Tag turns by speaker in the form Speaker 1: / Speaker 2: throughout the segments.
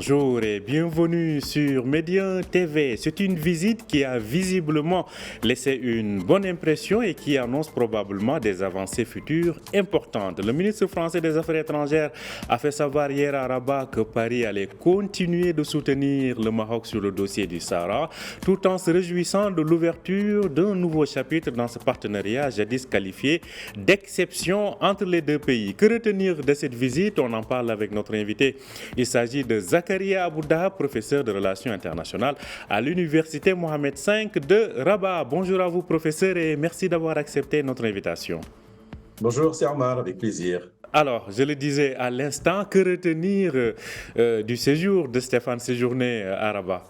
Speaker 1: Bonjour et bienvenue sur Médien TV. C'est une visite qui a visiblement laissé une bonne impression et qui annonce probablement des avancées futures importantes. Le ministre français des Affaires étrangères a fait savoir hier à Rabat que Paris allait continuer de soutenir le Maroc sur le dossier du Sahara, tout en se réjouissant de l'ouverture d'un nouveau chapitre dans ce partenariat jadis qualifié d'exception entre les deux pays. Que retenir de cette visite? On en parle avec notre invité. Il s'agit de Zakaria Abouda, professeur de relations internationales à l'université Mohamed V de Rabat. Bonjour à vous, professeur, et merci d'avoir accepté notre invitation.
Speaker 2: Bonjour, c'est Armand, avec plaisir.
Speaker 1: Alors, je le disais à l'instant, que retenir du séjour de Stéphane Séjourné à Rabat?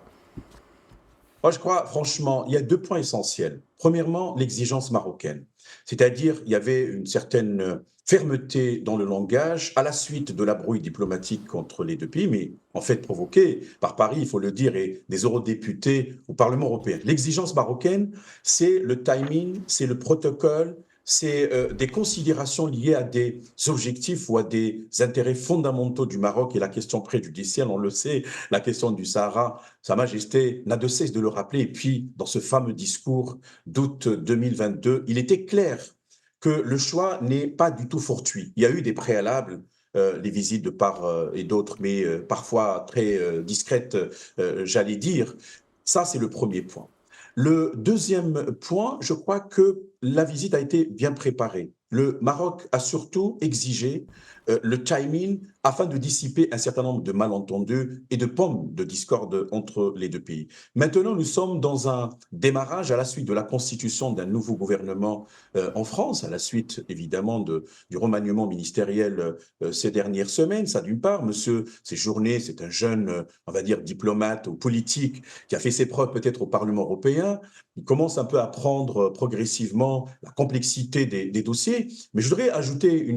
Speaker 2: Moi, je crois, franchement, il y a deux points essentiels. Premièrement, l'exigence marocaine. C'est-à-dire, il y avait une certaine fermeté dans le langage à la suite de la brouille diplomatique entre les deux pays, mais en fait provoquée par Paris, il faut le dire, et des eurodéputés au Parlement européen. L'exigence marocaine, c'est le timing, c'est le protocole, c'est des considérations liées à des objectifs ou à des intérêts fondamentaux du Maroc et la question préjudicielle, on le sait, la question du Sahara. Sa Majesté n'a de cesse de le rappeler. Et puis, dans ce fameux discours d'août 2022, il était clair que le choix n'est pas du tout fortuit. Il y a eu des préalables, les visites de part et d'autre, mais parfois très discrètes, j'allais dire. Ça, c'est le premier point. Le deuxième point, je crois que la visite a été bien préparée. Le Maroc a surtout exigé le timing afin de dissiper un certain nombre de malentendus et de pommes de discorde entre les deux pays. Maintenant, nous sommes dans un démarrage à la suite de la constitution d'un nouveau gouvernement en France, à la suite évidemment du remaniement ministériel ces dernières semaines. Ça d'une part, Monsieur Séjourné, c'est un jeune, on va dire, diplomate ou politique qui a fait ses preuves peut-être au Parlement européen. Il commence un peu à prendre progressivement la complexité des dossiers. Mais je voudrais ajouter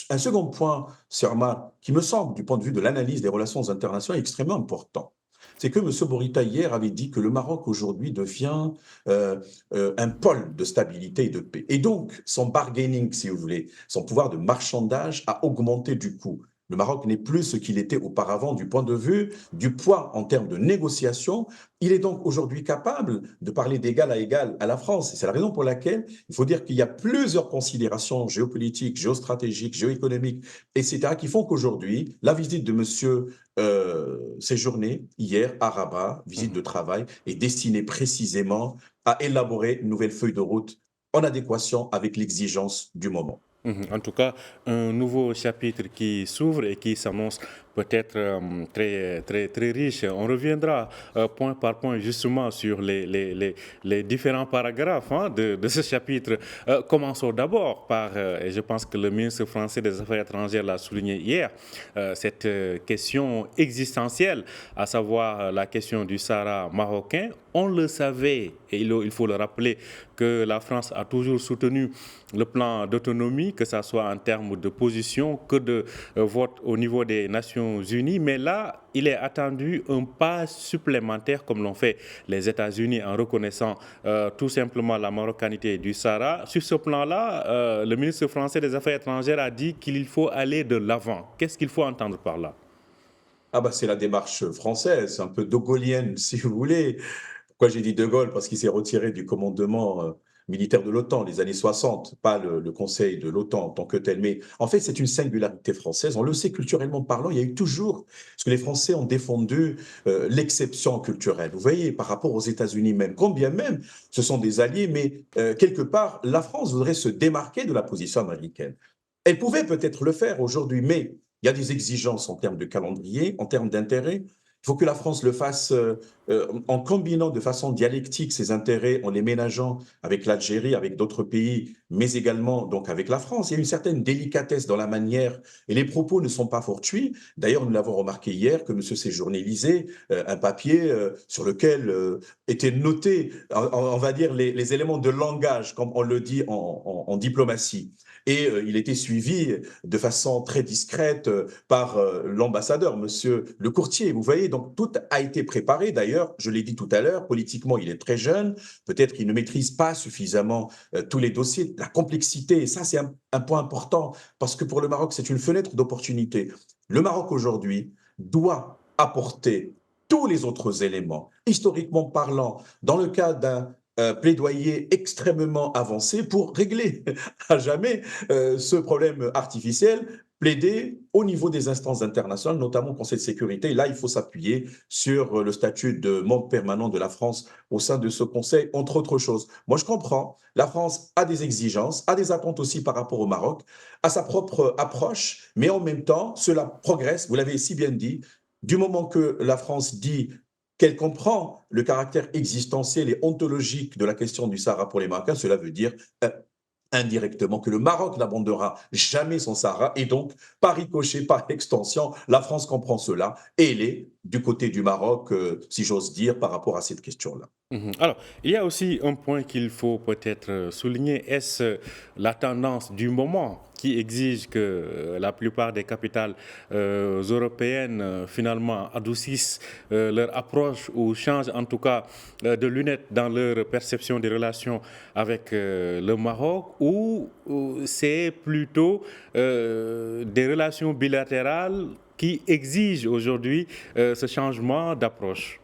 Speaker 2: un second point, Serma, qui me semble, du point de vue de l'analyse des relations internationales, extrêmement important. C'est que M. Bourita, hier, avait dit que le Maroc, aujourd'hui, devient un pôle de stabilité et de paix. Et donc, son bargaining, si vous voulez, son pouvoir de marchandage a augmenté du coup. Le Maroc n'est plus ce qu'il était auparavant du point de vue du poids en termes de négociation. Il est donc aujourd'hui capable de parler d'égal à égal à la France. Et c'est la raison pour laquelle il faut dire qu'il y a plusieurs considérations géopolitiques, géostratégiques, géoéconomiques, etc., qui font qu'aujourd'hui, la visite de M. Séjourné, hier, à Rabat, visite de travail, est destinée précisément à élaborer une nouvelle feuille de route en adéquation avec l'exigence du moment.
Speaker 1: En tout cas, un nouveau chapitre qui s'ouvre et qui s'annonce peut-être très riche. On reviendra point par point justement sur les différents paragraphes de ce chapitre. Commençons d'abord par, et je pense que le ministre français des Affaires étrangères l'a souligné hier, cette question existentielle, à savoir la question du Sahara marocain. On le savait, et il faut le rappeler, que la France a toujours soutenu le plan d'autonomie, que ce soit en termes de position que de vote au niveau des Nations Unies. Mais là, il est attendu un pas supplémentaire, comme l'ont fait les États-Unis en reconnaissant tout simplement la marocanité du Sahara. Sur ce plan-là, le ministre français des Affaires étrangères a dit qu'il faut aller de l'avant. Qu'est-ce qu'il faut entendre par là?
Speaker 2: Ah bah c'est la démarche française, un peu de-gaulienne si vous voulez. Pourquoi j'ai dit De Gaulle? Parce qu'il s'est retiré du commandement militaire de l'OTAN les années 60, pas le Conseil de l'OTAN en tant que tel. Mais en fait, c'est une singularité française. On le sait culturellement parlant, il y a eu toujours, parce que les Français ont défendu l'exception culturelle. Vous voyez, par rapport aux États-Unis même, quand bien même ce sont des alliés, mais quelque part, la France voudrait se démarquer de la position américaine. Elle pouvait peut-être le faire aujourd'hui, mais il y a des exigences en termes de calendrier, en termes d'intérêt. Il faut que la France le fasse en combinant de façon dialectique ses intérêts, en les ménageant avec l'Algérie, avec d'autres pays, mais également donc avec la France. Il y a une certaine délicatesse dans la manière et les propos ne sont pas fortuits. D'ailleurs, nous l'avons remarqué hier que M. Séjourné lisait un papier sur lequel étaient notés, on va dire, les éléments de langage, comme on le dit en diplomatie. Et il était suivi de façon très discrète par l'ambassadeur, monsieur le courtier. Vous voyez, donc tout a été préparé. D'ailleurs, je l'ai dit tout à l'heure, politiquement, il est très jeune. Peut-être qu'il ne maîtrise pas suffisamment tous les dossiers, la complexité. Et ça, c'est un point important parce que pour le Maroc, c'est une fenêtre d'opportunité. Le Maroc aujourd'hui doit apporter tous les autres éléments, historiquement parlant, dans le cas d'un plaidoyer extrêmement avancé pour régler à jamais ce problème artificiel, plaider au niveau des instances internationales, notamment au Conseil de sécurité. Et là, il faut s'appuyer sur le statut de membre permanent de la France au sein de ce Conseil, entre autres choses. Moi, je comprends, la France a des exigences, a des attentes aussi par rapport au Maroc, a sa propre approche, mais en même temps, cela progresse, vous l'avez si bien dit, du moment que la France dit qu'elle comprend le caractère existentiel et ontologique de la question du Sahara pour les Marocains, cela veut dire indirectement que le Maroc n'abandonnera jamais son Sahara et donc, par ricochet, par extension, la France comprend cela et elle est du côté du Maroc, si j'ose dire, par rapport à cette question-là.
Speaker 1: Alors, il y a aussi un point qu'il faut peut-être souligner. Est-ce la tendance du moment qui exige que la plupart des capitales européennes finalement adoucissent leur approche ou changent en tout cas de lunettes dans leur perception des relations avec le Maroc, ou c'est plutôt des relations bilatérales qui exigent aujourd'hui ce changement d'approche?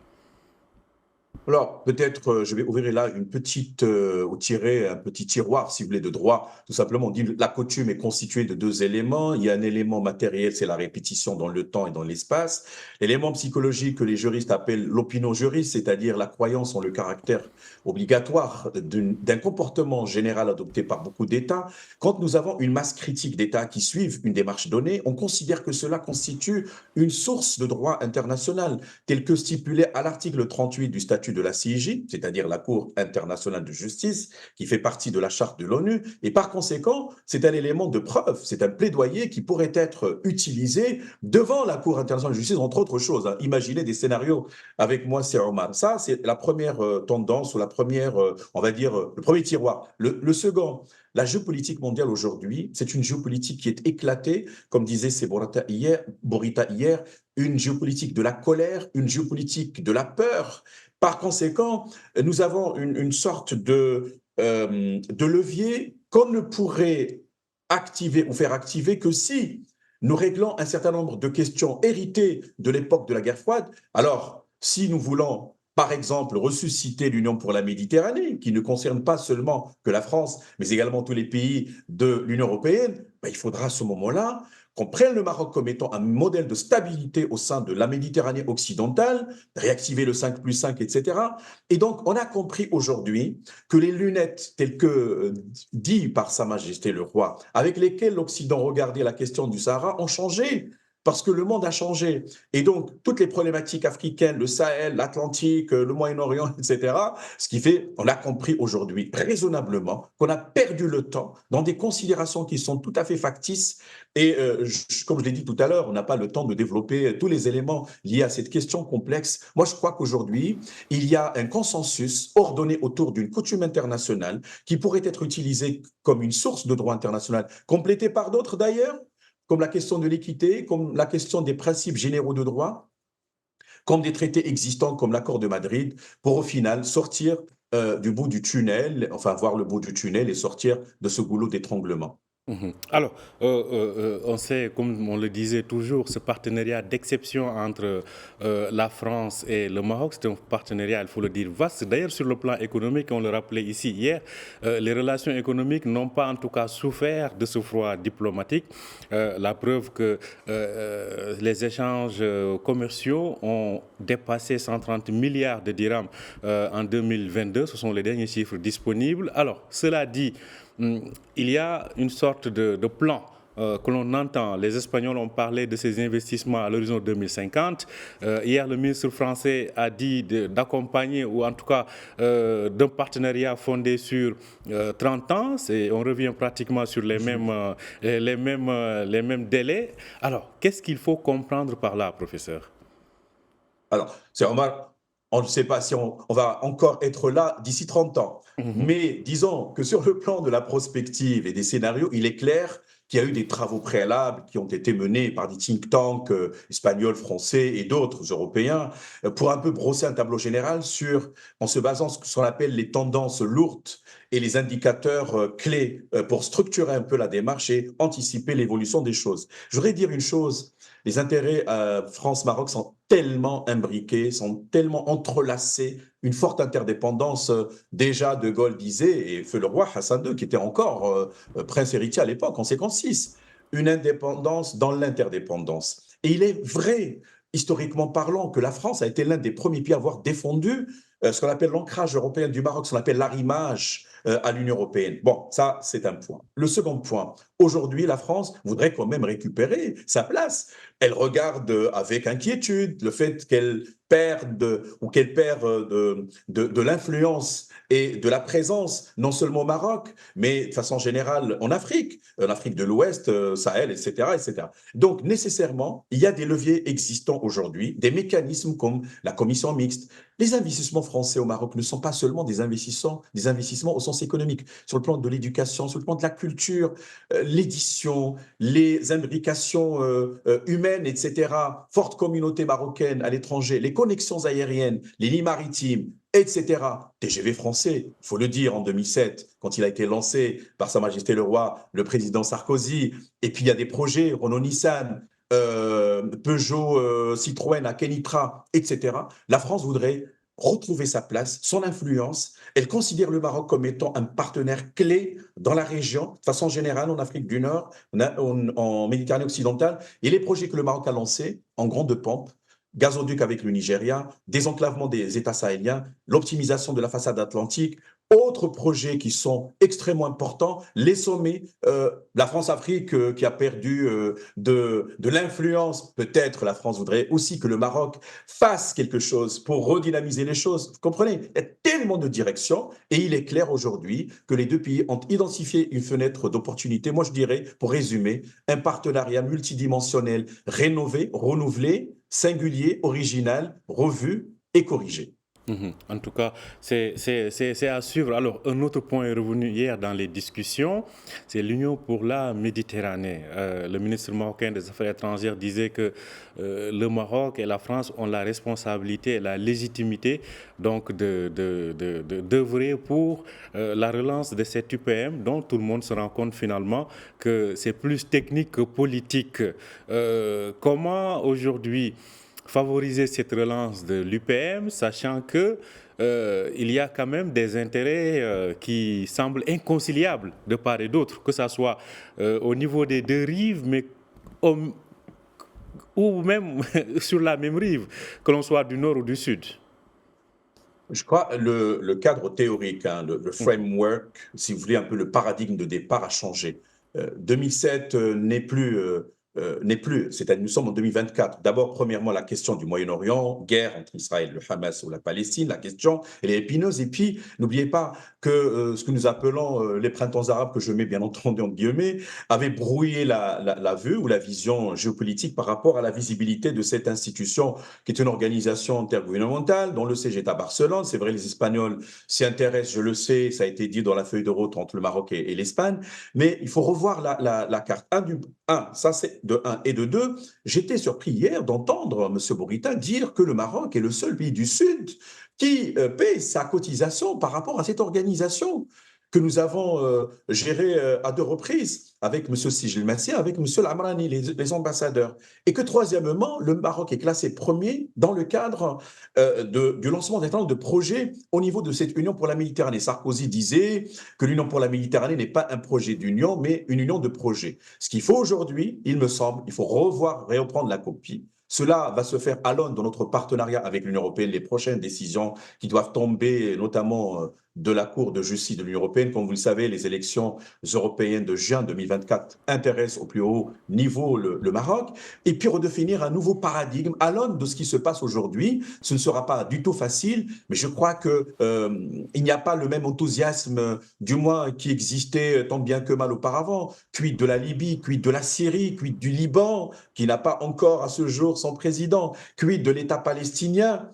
Speaker 2: Alors, peut-être, je vais ouvrir là une petite, ou tirer un petit tiroir, si vous voulez, de droit. Tout simplement, on dit la coutume est constituée de deux éléments. Il y a un élément matériel, c'est la répétition dans le temps et dans l'espace. L'élément psychologique que les juristes appellent l'opinion juriste, c'est-à-dire la croyance en le caractère obligatoire d'un comportement général adopté par beaucoup d'États. Quand nous avons une masse critique d'États qui suivent une démarche donnée, on considère que cela constitue une source de droit international, tel que stipulé à l'article 38 du statut de la CIJ, c'est-à-dire la Cour internationale de justice, qui fait partie de la charte de l'ONU. Et par conséquent, c'est un élément de preuve, c'est un plaidoyer qui pourrait être utilisé devant la Cour internationale de justice, entre autres choses. Imaginez des scénarios avec moi, c'est Omar. Ça, c'est la première tendance ou la première, on va dire, le premier tiroir. Le second, la géopolitique mondiale aujourd'hui, c'est une géopolitique qui est éclatée, comme disait Borita hier, une géopolitique de la colère, une géopolitique de la peur. Par conséquent, nous avons une sorte de levier qu'on ne pourrait activer ou faire activer que si nous réglons un certain nombre de questions héritées de l'époque de la guerre froide. Alors, si nous voulons, par exemple, ressusciter l'Union pour la Méditerranée, qui ne concerne pas seulement que la France, mais également tous les pays de l'Union européenne, ben, il faudra à ce moment-là qu'on prenne le Maroc comme étant un modèle de stabilité au sein de la Méditerranée occidentale, réactiver le 5+5, etc. Et donc, on a compris aujourd'hui que les lunettes telles que dit par Sa Majesté le Roi, avec lesquelles l'Occident regardait la question du Sahara, ont changé. Parce que le monde a changé. Et donc, toutes les problématiques africaines, le Sahel, l'Atlantique, le Moyen-Orient, etc., ce qui fait, on a compris aujourd'hui raisonnablement qu'on a perdu le temps dans des considérations qui sont tout à fait factices. Et comme je l'ai dit tout à l'heure, on n'a pas le temps de développer tous les éléments liés à cette question complexe. Moi, je crois qu'aujourd'hui, il y a un consensus ordonné autour d'une coutume internationale qui pourrait être utilisée comme une source de droit international, complétée par d'autres d'ailleurs, comme la question de l'équité, comme la question des principes généraux de droit, comme des traités existants comme l'accord de Madrid, pour au final sortir du bout du tunnel, enfin voir le bout du tunnel et sortir de ce goulot d'étranglement.
Speaker 1: Alors, on sait, comme on le disait toujours, ce partenariat d'exception entre la France et le Maroc, c'est un partenariat, il faut le dire, vaste. D'ailleurs, sur le plan économique, on le rappelait ici hier, les relations économiques n'ont pas en tout cas souffert de ce froid diplomatique. La preuve que les échanges commerciaux ont dépassé 130 milliards de dirhams en 2022, ce sont les derniers chiffres disponibles. Alors, cela dit, il y a une sorte de plan que l'on entend. Les Espagnols ont parlé de ces investissements à l'horizon 2050. Hier, le ministre français a dit d'accompagner, ou en tout cas d'un partenariat fondé sur 30 ans. On revient pratiquement sur les mêmes délais. Alors, qu'est-ce qu'il faut comprendre par là, professeur?
Speaker 2: Alors, c'est Omar, on ne sait pas si on va encore être là d'ici 30 ans. Mais disons que sur le plan de la prospective et des scénarios, il est clair qu'il y a eu des travaux préalables qui ont été menés par des think tanks espagnols, français et d'autres européens pour un peu brosser un tableau général en se basant sur ce qu'on appelle les tendances lourdes et les indicateurs clés pour structurer un peu la démarche et anticiper l'évolution des choses. Je voudrais dire une chose, les intérêts France-Maroc sont tellement imbriqués, sont tellement entrelacés, une forte interdépendance. Déjà, De Gaulle disait, et feu le roi Hassan II, qui était encore prince héritier à l'époque, en 56, une indépendance dans l'interdépendance. Et il est vrai, historiquement parlant, que la France a été l'un des premiers pays à avoir défendu ce qu'on appelle l'ancrage européen du Maroc, ce qu'on appelle l'arrimage à l'Union européenne. Bon, ça, c'est un point. Le second point, aujourd'hui, la France voudrait quand même récupérer sa place. Elle regarde avec inquiétude le fait qu'elle perde ou qu'elle perd de l'influence et de la présence, non seulement au Maroc, mais de façon générale en Afrique de l'Ouest, Sahel, etc., etc. Donc, nécessairement, il y a des leviers existants aujourd'hui, des mécanismes comme la commission mixte. Les investissements français au Maroc ne sont pas seulement des investissements au sens économique, sur le plan de l'éducation, sur le plan de la culture, l'édition, les imbrications humaines, etc., forte communauté marocaine à l'étranger, les connexions aériennes, les lignes maritimes, etc. TGV français, il faut le dire, en 2007, quand il a été lancé par Sa Majesté le Roi, le président Sarkozy, et puis il y a des projets, Renault-Nissan, Peugeot, Citroën, Kenitra, etc. La France voudrait retrouver sa place, son influence. Elle considère le Maroc comme étant un partenaire clé dans la région, de façon générale, en Afrique du Nord, en Méditerranée occidentale. Et les projets que le Maroc a lancés, en grande pompe, gazoduc avec le Nigeria, désenclavement des États sahéliens, l'optimisation de la façade atlantique, autres projets qui sont extrêmement importants, les sommets, la France-Afrique qui a perdu de l'influence, peut-être la France voudrait aussi que le Maroc fasse quelque chose pour redynamiser les choses. Vous comprenez? Il y a tellement de directions et il est clair aujourd'hui que les deux pays ont identifié une fenêtre d'opportunité. Moi, je dirais, pour résumer, un partenariat multidimensionnel rénové, renouvelé, singulier, original, revu et corrigé.
Speaker 1: En tout cas, c'est à suivre. Alors, un autre point est revenu hier dans les discussions, c'est l'Union pour la Méditerranée. Le ministre marocain des Affaires étrangères disait que le Maroc et la France ont la responsabilité et la légitimité donc d'œuvrer pour la relance de cette UPM dont tout le monde se rend compte finalement que c'est plus technique que politique. Comment aujourd'hui favoriser cette relance de l'UPM, sachant que il y a quand même des intérêts qui semblent inconciliables de part et d'autre, que ce soit au niveau des deux rives, mais au, ou même sur la même rive, que l'on soit du nord ou du sud.
Speaker 2: Je crois le cadre théorique, hein, le framework, si vous voulez, un peu le paradigme de départ a changé. 2007 n'est plus, c'est-à-dire nous sommes en 2024. D'abord, premièrement, la question du Moyen-Orient, guerre entre Israël, le Hamas ou la Palestine, la question, elle est épineuse. Et puis, n'oubliez pas que ce que nous appelons les printemps arabes, que je mets bien entendu en guillemets, avait brouillé la vue ou la vision géopolitique par rapport à la visibilité de cette institution qui est une organisation intergouvernementale dont le siège est à Barcelone. C'est vrai, les Espagnols s'y intéressent, je le sais, ça a été dit dans la feuille de route entre le Maroc et l'Espagne, mais il faut revoir la carte. Ça c'est de un. Et de deux, j'étais surpris hier d'entendre M. Bourita dire que le Maroc est le seul pays du Sud qui paie sa cotisation par rapport à cette organisation que nous avons gérée à deux reprises avec M. Sijil Massi, avec M. Lamrani, les ambassadeurs. Et que troisièmement, le Maroc est classé premier dans le cadre du lancement d'un certain nombre de projets au niveau de cette Union pour la Méditerranée. Sarkozy disait que l'Union pour la Méditerranée n'est pas un projet d'union, mais une union de projets. Ce qu'il faut aujourd'hui, il me semble, il faut reprendre la copie. Cela va se faire à l'aune de notre partenariat avec l'Union européenne, les prochaines décisions qui doivent tomber, notamment de la Cour de justice de l'Union européenne. Comme vous le savez, les élections européennes de juin 2024 intéressent au plus haut niveau le Maroc. Et puis redéfinir un nouveau paradigme à l'aune de ce qui se passe aujourd'hui. Ce ne sera pas du tout facile, mais je crois qu'il n'y a pas le même enthousiasme, du moins qui existait tant bien que mal auparavant. Quid de la Libye, quid de la Syrie, quid du Liban, qui n'a pas encore à ce jour son président, quid de l'État palestinien.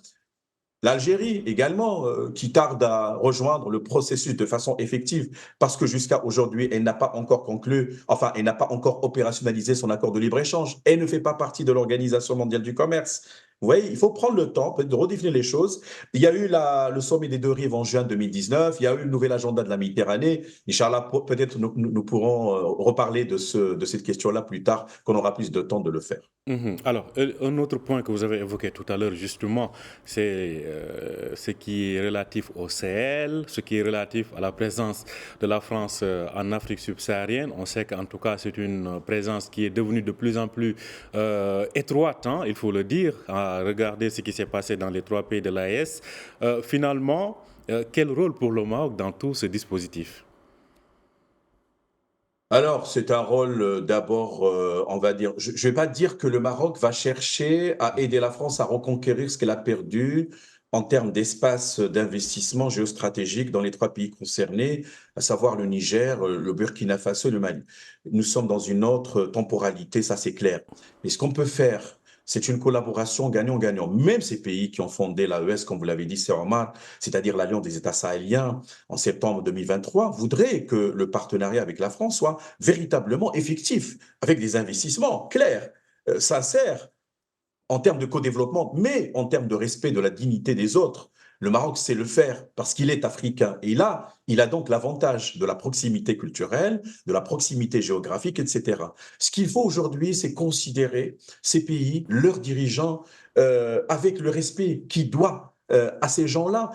Speaker 2: L'Algérie également, qui tarde à rejoindre le processus de façon effective parce que jusqu'à aujourd'hui, elle n'a pas encore conclu, enfin, elle n'a pas encore opérationnalisé son accord de libre-échange. Elle ne fait pas partie de l'Organisation mondiale du commerce. Vous voyez, il faut prendre le temps peut-être de redéfinir les choses. Il y a eu le sommet des deux rives en juin 2019, il y a eu le nouvel agenda de la Méditerranée. Inch'Allah, peut-être nous pourrons reparler de cette question-là plus tard, qu'on aura plus de temps de le faire.
Speaker 1: Alors, un autre point que vous avez évoqué tout à l'heure, justement, c'est ce qui est relatif au Sahel, ce qui est relatif à la présence de la France en Afrique subsaharienne. On sait qu'en tout cas, c'est une présence qui est devenue de plus en plus étroite, hein, il faut le dire, à regarder ce qui s'est passé dans les 3 pays de l'AES. Finalement, quel rôle pour le Maroc dans tout ce dispositif?
Speaker 2: Alors, c'est un rôle d'abord, on va dire, je ne vais pas dire que le Maroc va chercher à aider la France à reconquérir ce qu'elle a perdu en termes d'espace d'investissement géostratégique dans les 3 pays concernés, à savoir le Niger, le Burkina Faso et le Mali. Nous sommes dans une autre temporalité, ça c'est clair. Mais ce qu'on peut faire, c'est une collaboration gagnant-gagnant. Même ces pays qui ont fondé l'AES, comme vous l'avez dit, c'est Omar, c'est-à-dire l'Alliance des États sahéliens, en septembre 2023, voudraient que le partenariat avec la France soit véritablement effectif, avec des investissements clairs, sincères, en termes de co-développement, mais en termes de respect de la dignité des autres. Le Maroc sait le faire parce qu'il est africain. Et là, il a donc l'avantage de la proximité culturelle, de la proximité géographique, etc. Ce qu'il faut aujourd'hui, c'est considérer ces pays, leurs dirigeants, avec le respect qui doit à ces gens-là,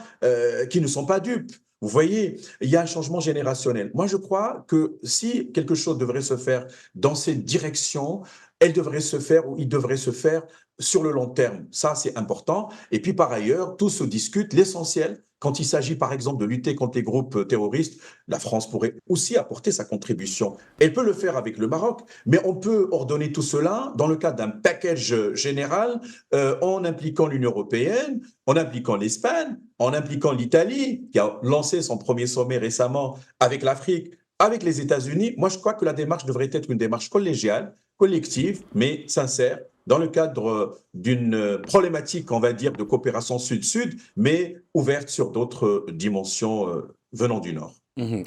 Speaker 2: qui ne sont pas dupes. Vous voyez, il y a un changement générationnel. Moi, je crois que si quelque chose devrait se faire dans cette direction, elle devrait se faire ou il devrait se faire sur le long terme. Ça, c'est important. Et puis, par ailleurs, tout se discute. L'essentiel, quand il s'agit, par exemple, de lutter contre les groupes terroristes, la France pourrait aussi apporter sa contribution. Elle peut le faire avec le Maroc, mais on peut ordonner tout cela dans le cadre d'un package général en impliquant l'Union européenne, en impliquant l'Espagne, en impliquant l'Italie, qui a lancé son premier sommet récemment avec l'Afrique, avec les États-Unis. Moi, je crois que la démarche devrait être une démarche collégiale, collective, mais sincère, dans le cadre d'une problématique, on va dire, de coopération sud-sud, mais ouverte sur d'autres dimensions venant du Nord.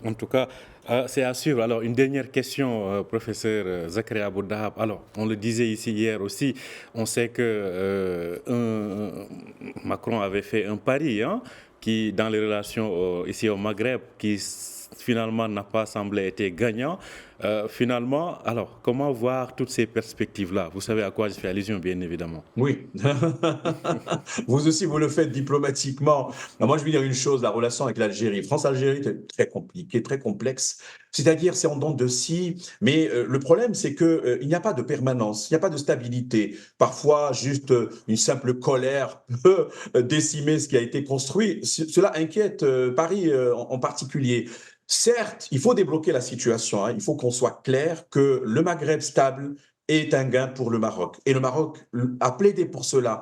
Speaker 1: En tout cas, c'est à suivre. Alors, une dernière question, professeur Zakaria Aboudahab. Alors, on le disait ici hier aussi, on sait que Macron avait fait un pari, hein, qui, dans les relations ici au Maghreb, qui finalement n'a pas semblé être gagnant. Finalement, alors, comment voir toutes ces perspectives-là? Vous savez à quoi je fais allusion, bien évidemment.
Speaker 2: Oui. Vous aussi, vous le faites diplomatiquement. Moi, je veux dire une chose, la relation avec l'Algérie. France-Algérie, c'est très compliqué, très complexe. C'est-à-dire, c'est en dents de scie. Mais le problème, c'est qu'il n'y a pas de permanence, il n'y a pas de stabilité. Parfois, juste une simple colère peut décimer ce qui a été construit. Cela inquiète Paris en particulier. Certes, il faut débloquer la situation, hein. Il faut qu'on soit clair que le Maghreb stable est un gain pour le Maroc. Et le Maroc a plaidé pour cela.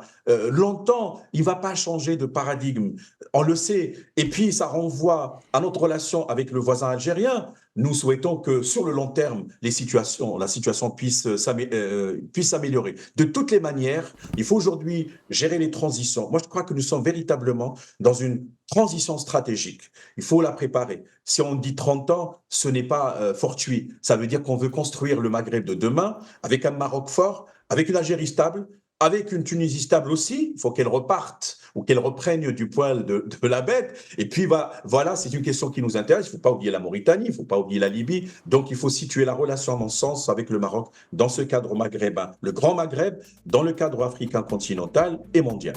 Speaker 2: Longtemps, il ne va pas changer de paradigme. On le sait. Et puis, ça renvoie à notre relation avec le voisin algérien. Nous souhaitons que sur le long terme, la situation puisse s'améliorer. De toutes les manières, il faut aujourd'hui gérer les transitions. Moi, je crois que nous sommes véritablement dans une transition stratégique. Il faut la préparer. Si on dit 30 ans, ce n'est pas fortuit. Ça veut dire qu'on veut construire le Maghreb de demain avec un Maroc fort, avec une Algérie stable, avec une Tunisie stable aussi. Il faut qu'elle reparte ou qu'elle reprenne du poil de la bête. Et puis, voilà, c'est une question qui nous intéresse. Il ne faut pas oublier la Mauritanie, il ne faut pas oublier la Libye. Donc, il faut situer la relation, à mon sens, avec le Maroc dans ce cadre maghrébin. Le Grand Maghreb, dans le cadre africain continental et mondial.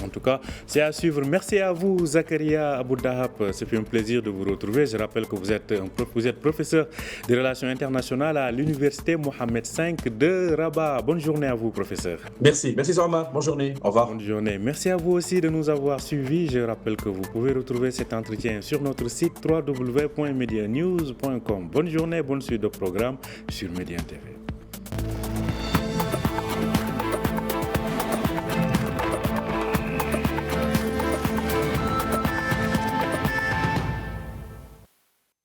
Speaker 1: En tout cas, c'est à suivre. Merci à vous, Zakaria Aboudahab. C'est un plaisir de vous retrouver. Je rappelle que vous êtes professeur des relations internationales à l'Université Mohamed V de Rabat. Bonne journée à vous, professeur.
Speaker 2: Merci. Merci, Zorma. Bonne journée. Au revoir.
Speaker 1: Bonne journée. Merci à vous aussi de nous avoir suivis. Je rappelle que vous pouvez retrouver cet entretien sur notre site www.medianews.com. Bonne journée, bonne suite de programme sur Média TV.